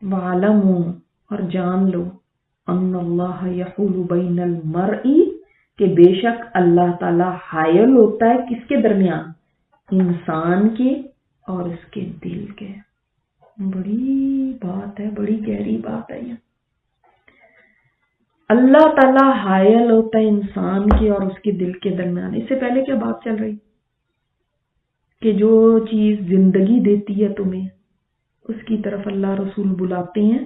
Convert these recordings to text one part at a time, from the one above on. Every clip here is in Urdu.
وَعَلَمُوا اور جان لو ان اللہ یحول بین المرء کہ بے شک اللہ تعالی حائل ہوتا ہے کس کے درمیان؟ انسان کے اور اس کے دل کے. بڑی بات ہے، بڑی گہری بات ہے یہ. اللہ تعالی حائل ہوتا ہے انسان کے اور اس کے دل کے درمیان. اس سے پہلے کیا بات چل رہی کہ جو چیز زندگی دیتی ہے تمہیں اس کی طرف اللہ رسول بلاتے ہیں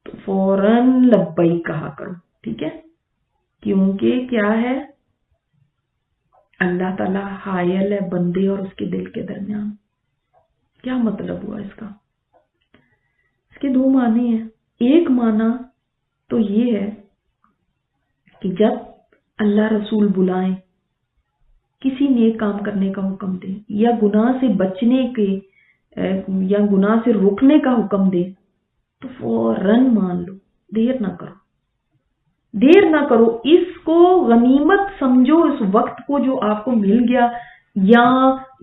تو فوراً لبیک کہا کرو. ٹھیک ہے، کیونکہ کیا ہے، اللہ تعالیٰ حائل ہے بندے اور اس کے دل کے درمیان. کیا مطلب ہوا اس کا؟ اس کے دو معنی ہیں. ایک معنی تو یہ ہے کہ جب اللہ رسول بلائیں، کسی نیک کام کرنے کا حکم دے یا گناہ سے بچنے کے یا گناہ سے روکنے کا حکم دے تو فوراً مان لو، دیر نہ کرو. دیر نہ کرو، اس کو غنیمت سمجھو. اس وقت کو جو آپ کو مل گیا یا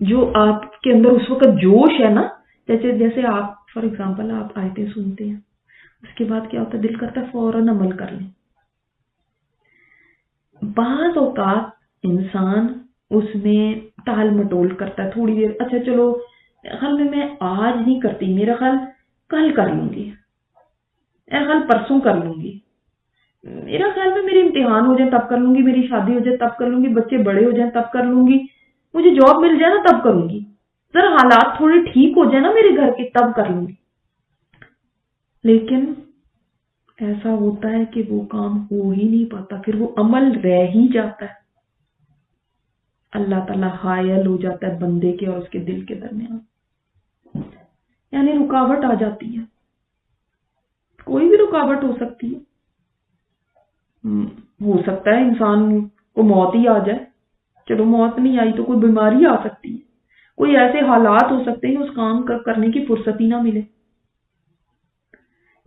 جو آپ کے اندر اس وقت جوش ہے نا، جیسے آپ فار ایگزامپل آپ آیتیں سنتے ہیں، اس کے بعد کیا ہوتا ہے، دل کرتا ہے فوراً عمل کر لیں. بعض اوقات انسان اس میں ٹال مٹول کرتا ہے تھوڑی دیر، اچھا چلو خیال میں آج نہیں کرتی، میرا خیال کل کر لوں گی، میرا خیال پرسوں کر لوں گی، میرا خیال میں میرے امتحان ہو جائیں تب کر لوں گی، میری شادی ہو جائے تب کر لوں گی، بچے بڑے ہو جائیں تب کر لوں گی، مجھے جاب مل جائے نا تب کروں گی، ذرا حالات تھوڑے ٹھیک ہو جائے نا میرے گھر کے تب کر لوں گی. لیکن ایسا ہوتا ہے کہ وہ کام ہو ہی نہیں پاتا، پھر وہ عمل رہ ہی جاتا ہے. اللہ تعالیٰ حائل ہو جاتا ہے بندے کے اور اس کے دل کے درمیان، یعنی رکاوٹ آ جاتی ہے. کوئی بھی رکاوٹ ہو سکتی ہے. ہو سکتا ہے انسان کو موت ہی آ جائے، چلو موت نہیں آئی تو کوئی بیماری آ سکتی ہے، کوئی ایسے حالات ہو سکتے ہیں اس کام کرنے کی فرصت ہی نہ ملے،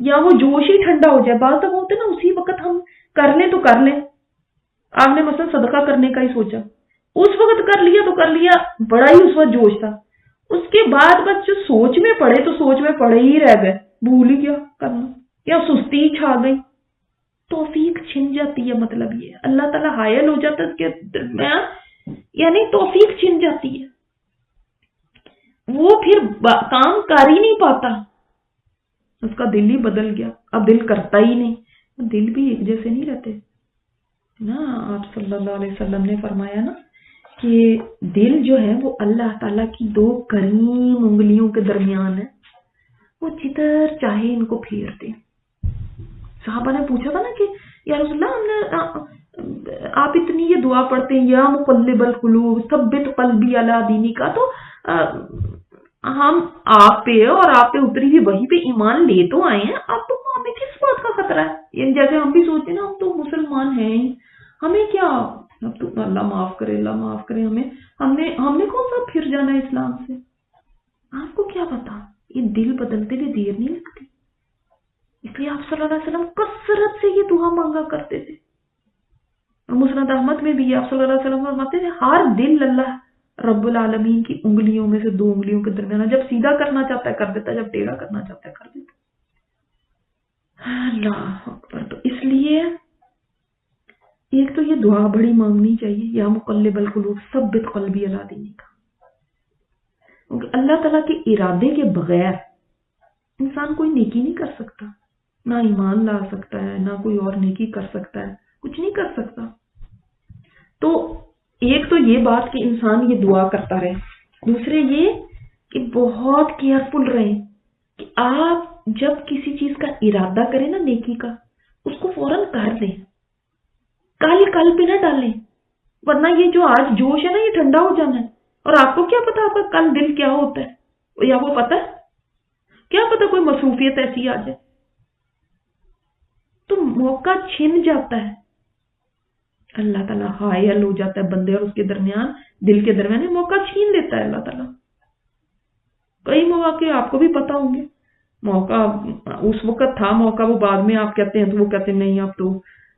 یا وہ جوش ہی ٹھنڈا ہو جائے. بعض دفعہ ہوتے نا اسی وقت ہم کر لیں تو کر لیں. آپ نے مثلا صدقہ کرنے کا ہی سوچا، اس وقت کر لیا تو کر لیا، بڑا ہی اس وقت جوش تھا. اس کے بعد بس جو سوچ میں پڑے تو سوچ میں پڑے ہی رہ گئے، بھول ہی گیا کرنا، یا سستی چھا گئی، توفیق چھن جاتی ہے. مطلب یہ اللہ تعالیٰ حائل ہو جاتا ہے اس کے درمیان، یعنی توفیق چھن جاتی ہے، وہ پھر کام کر ہی نہیں پاتا. اس کا دل ہی بدل گیا، اب دل کرتا ہی نہیں. دل بھی ایک جیسے نہیں رہتے نا. آپ صلی اللہ علیہ وسلم نے فرمایا نا کہ دل جو ہے وہ اللہ تعالیٰ کی دو کریم انگلیوں کے درمیان ہے، وہ جدھر چاہے ان کو پھیرتے. صحابہ نے پوچھا تھا نا کہ یا رسول اللہ آپ اتنی یہ دعا پڑھتے ہیں یا مقلب القلوب ثبت قلبی علی دینک، تو ہم آپ پہ اور آپ پہ اتری ہوئی وحی پہ ایمان لے تو آئے ہیں، اب تو ہمیں کس بات کا خطرہ ہے؟ یعنی جیسے ہم بھی سوچتے ہیں نا ہم تو مسلمان ہیں، ہمیں کیا، اب تو اللہ معاف کرے، اللہ معاف کرے، ہم نے کون سا پھر جانا ہے اسلام سے؟ آپ کو کیا پتا، یہ دل بدلتے ہوئے دیر نہیں لگتی. اس لیے آپ صلی اللہ علیہ وسلم کثرت سے یہ دعا مانگا کرتے تھے. اور مسند احمد میں بھی آپ صلی اللہ علیہ وسلم فرماتے تھے ہر دل اللہ رب العالمین کی انگلیوں میں سے دو انگلیوں کے درمیان، جب سیدھا کرنا چاہتا ہے کر دیتا ہے، جب ٹیڑھا کرنا چاہتا ہے کر دیتا ہے. اللہ اکبر. تو اس لیے ایک تو یہ دعا بڑی مانگنی چاہیے، یا مقلب القلوب ثبت قلبی علی دینک، کیونکہ اللہ تعالیٰ کے ارادے کے بغیر انسان کوئی نیکی نہیں کر سکتا، نہ ایمان لا سکتا ہے، نہ کوئی اور نیکی کر سکتا ہے، کچھ نہیں کر سکتا. تو ایک تو یہ بات کہ انسان یہ دعا کرتا رہے، دوسرے یہ کہ بہت کیئرفل رہیں کہ آپ جب کسی چیز کا ارادہ کریں نا نیکی کا، اس کو فوراً کر دیں، کل پہ نہ ڈالیں، ورنہ یہ جو آج جوش ہے نا یہ ٹھنڈا ہو جانا ہے. اور آپ کو کیا پتا آپ کا کل دل کیا ہوتا ہے، یا وہ پتا ہے کیا پتا کوئی مصروفیت ایسی آ جائے تو موقع چھن جاتا ہے. اللہ تعالیٰ حائل ہو جاتا ہے بندے اور اس کے درمیان، دل کے درمیان، موقع چھین لیتا ہے اللہ تعالیٰ. کئی مواقع آپ کو بھی پتا ہوں گے، موقع اس وقت تھا، موقع وہ بعد میں آپ کہتے ہیں تو وہ کہتے ہیں نہیں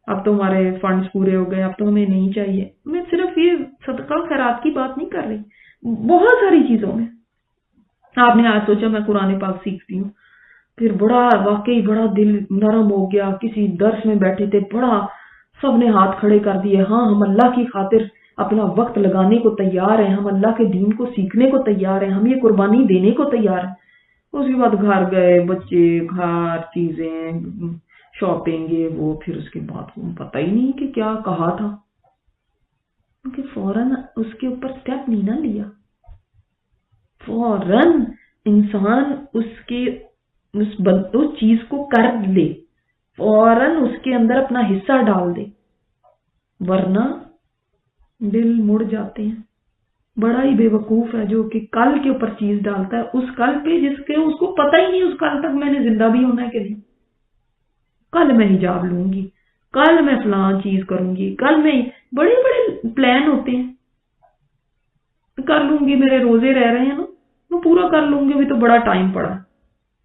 اب تو ہمارے فنڈز پورے ہو گئے، اب تو ہمیں نہیں چاہیے. میں صرف یہ صدقہ خیرات کی بات نہیں کر رہی، بہت ساری چیزوں میں آپ نے آج سوچا میں قرآن پاک سیکھتی ہوں، پھر واقعی بڑا دل نرم ہو گیا. کسی درس میں بیٹھے تھے, بڑا سب نے ہاتھ کھڑے کر دیے. ہاں ہم اللہ کی خاطر اپنا وقت لگانے کو تیار ہیں, ہم اللہ کے دین کو سیکھنے کو تیار ہیں, ہم یہ قربانی دینے کو تیار ہیں. اس کے بعد گھر گئے, بچے, گھر, چیزیں, شاپنگ, یہ وہ. پھر اس کے بعد پتہ ہی نہیں کہ کیا کہا تھا, کیونکہ فوراً اس کے اوپر سٹیپ نہیں نہ لیا. فوراً انسان اس چیز کو کر لے, فوراً اس کے اندر اپنا حصہ ڈال دے, ورنہ دل مڑ جاتے ہیں. بڑا ہی بے وقوف ہے جو کہ کل کے اوپر چیز ڈالتا ہے, اس کل پہ جس کے اس کو پتہ ہی نہیں اس کل تک میں نے زندہ بھی ہونا ہے کہ نہیں. کل میں حجاب لوں گی, کل میں فلاں چیز کروں گی, کل میں بڑے بڑے پلان ہوتے ہیں, کر لوں گی, میرے روزے رہ رہے ہیں نا, میں پورا کر لوں گی, ابھی تو بڑا ٹائم پڑا.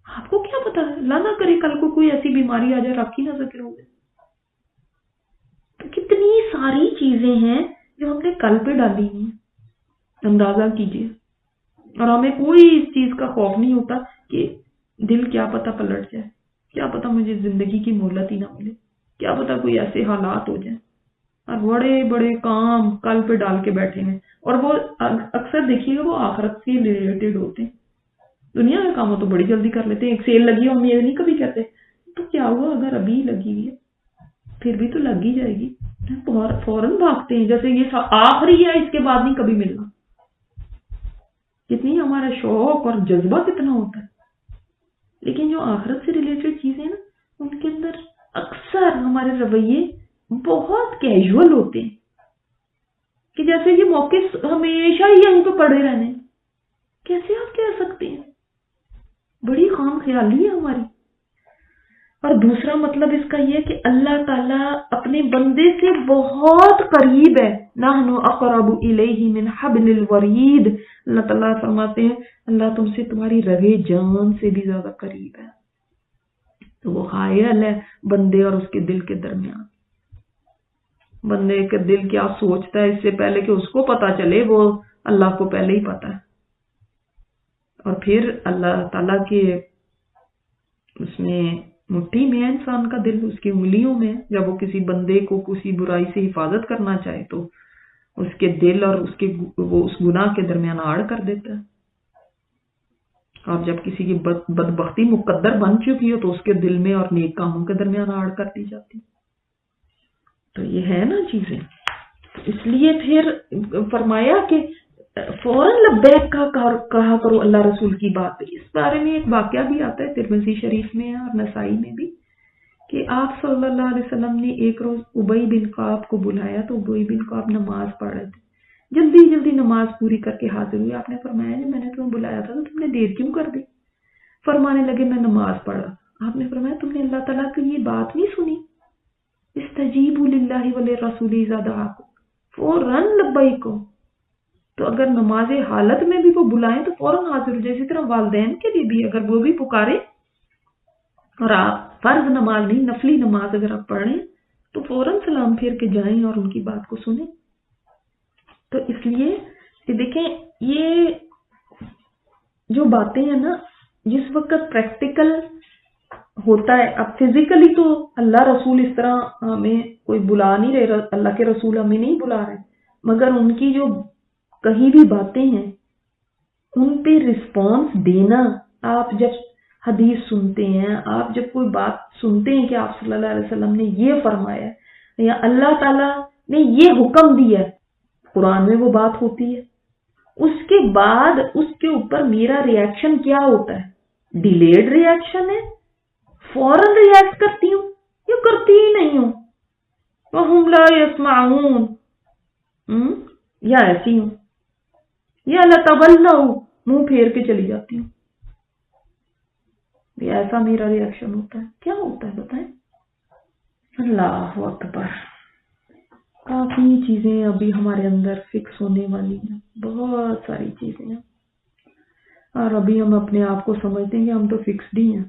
آپ کو کیا پتا ہے, اللہ نہ کرے کل کو کوئی ایسی بیماری آ جائے, رکھ ہی نہ سکے روزے. تو کتنی ساری چیزیں ہیں جو ہم نے کل پہ ڈالی ہیں, اندازہ کیجئے. اور ہمیں کوئی اس چیز کا خوف نہیں ہوتا کہ دل کیا پتا پلٹ جائے, کیا پتا مجھے زندگی کی مہلت ہی نہ ملے, کیا پتا کوئی ایسے حالات ہو جائیں. اور بڑے بڑے کام کل پہ ڈال کے بیٹھے ہیں, اور وہ اکثر دیکھیے گا وہ آخرت سے ریلیٹڈ ہوتے ہیں. دنیا میں کام تو بڑی جلدی کر لیتے ہیں, ایک سیل لگی ہو ہم یہ نہیں کبھی کہتے تو کیا ہوا اگر ابھی لگی ہوئی ہے پھر بھی تو لگ ہی جائے گی, فوراً بھاگتے ہیں جیسے یہ آخری ہے, اس کے بعد نہیں کبھی ملنا. کتنی ہمارا شوق اور جذبہ کتنا ہوتا ہے. لیکن جو آخرت سے ریلیٹڈ چیزیں نا, ان کے اندر اکثر ہمارے رویے بہت کیجول ہوتے ہیں کہ جیسے یہ موقع ہمیشہ ہی یہیں پہ پڑے رہنے. کیسے آپ کہہ سکتے ہیں؟ بڑی خام خیالی ہے ہماری. اور دوسرا مطلب اس کا یہ کہ اللہ تعالیٰ اپنے بندے سے بہت قریب ہے. نحن اقرب الیہ من حبل الورید. اللہ تعالیٰ فرماتے ہیں اللہ تم سے تمہاری رگے جان سے بھی زیادہ قریب ہے. تو وہ حائل ہے بندے اور اس کے دل کے درمیان. بندے کے دل کیا سوچتا ہے اس سے پہلے کہ اس کو پتا چلے, وہ اللہ کو پہلے ہی پتا ہے. اور پھر اللہ تعالیٰ کے اس میں مٹھی میں ہے انسان کا دل, اس کی انگلیوں میں. جب وہ کسی بندے کو کسی برائی سے حفاظت کرنا چاہے تو اس کے دل اور وہ اس گناہ کے درمیان آڑ کر دیتا ہے. اور جب کسی کی بدبختی مقدر بن چکی ہو تو اس کے دل میں اور نیک کاموں کے درمیان آڑ کر دی جاتی. تو یہ ہے نا چیزیں. اس لیے پھر فرمایا کہ فوراً لبیک کا کہا کرو اللہ رسول کی بات پہ. اس بارے میں ایک واقعہ بھی آتا ہے ترمذی شریف میں اور نسائی میں بھی کہ آپ صلی اللہ علیہ وسلم نے ایک روز ابی بن کعب کو بلایا. تو ابی بن کعب نماز پڑھ رہے تھے, جلدی جلدی نماز پوری کر کے حاضر ہوئے. آپ نے فرمایا جب میں نے تمہیں بلایا تھا تو تم نے دیر کیوں کر دی؟ فرمانے لگے میں نماز پڑھا. آپ نے فرمایا تم نے اللہ تعالیٰ کی یہ بات نہیں سنی, استجیبوا للہ وللرسول اذا دعاکم, فوراً لبیک کو. تو اگر نماز حالت میں بھی وہ بلائیں تو فوراً حاضر ہو جائے. اسی طرح والدین کے لیے بھی اگر وہ بھی پکارے اور آپ فرض نماز نہیں نفلی نماز اگر آپ پڑھیں تو فوراً سلام پھیر کے جائیں اور ان کی بات کو سنیں. تو اس لیے کہ دیکھیں یہ جو باتیں ہیں نا, جس وقت پریکٹیکل ہوتا ہے. اب فزیکلی تو اللہ رسول اس طرح ہمیں کوئی بلا نہیں رہے, اللہ کے رسول ہمیں نہیں بلا رہے, مگر ان کی جو کہیں بھی باتیں ہیں ان پہ رسپانس دینا. آپ جب حدیث سنتے ہیں, آپ جب کوئی بات سنتے ہیں کہ آپ صلی اللہ علیہ وسلم نے یہ فرمایا یا اللہ تعالیٰ نے یہ حکم دیا, قرآن میں وہ بات ہوتی ہے, اس کے بعد اس کے اوپر میرا ریاکشن کیا ہوتا ہے؟ ڈیلیڈ ریاکشن ہے, فوراً ریاکٹ کرتی ہوں یا کرتی ہی نہیں ہوں, وَهُمْ لَا يَسْمَعُونَ, یا ایسی ہوں, یا لَتَوَلَّوْا, منہ پھیر کے چلی جاتی ہوں. یہ ایسا میرا ریاکشن ہوتا ہے. کیا ہوتا ہے بتائیں؟ اللہ اکبر. کافی چیزیں ابھی ہمارے اندر فکس ہونے والی ہیں, بہت ساری چیزیں ہیں, اور ابھی ہم اپنے آپ کو سمجھتے ہیں کہ ہم تو فکسڈ ہی ہیں.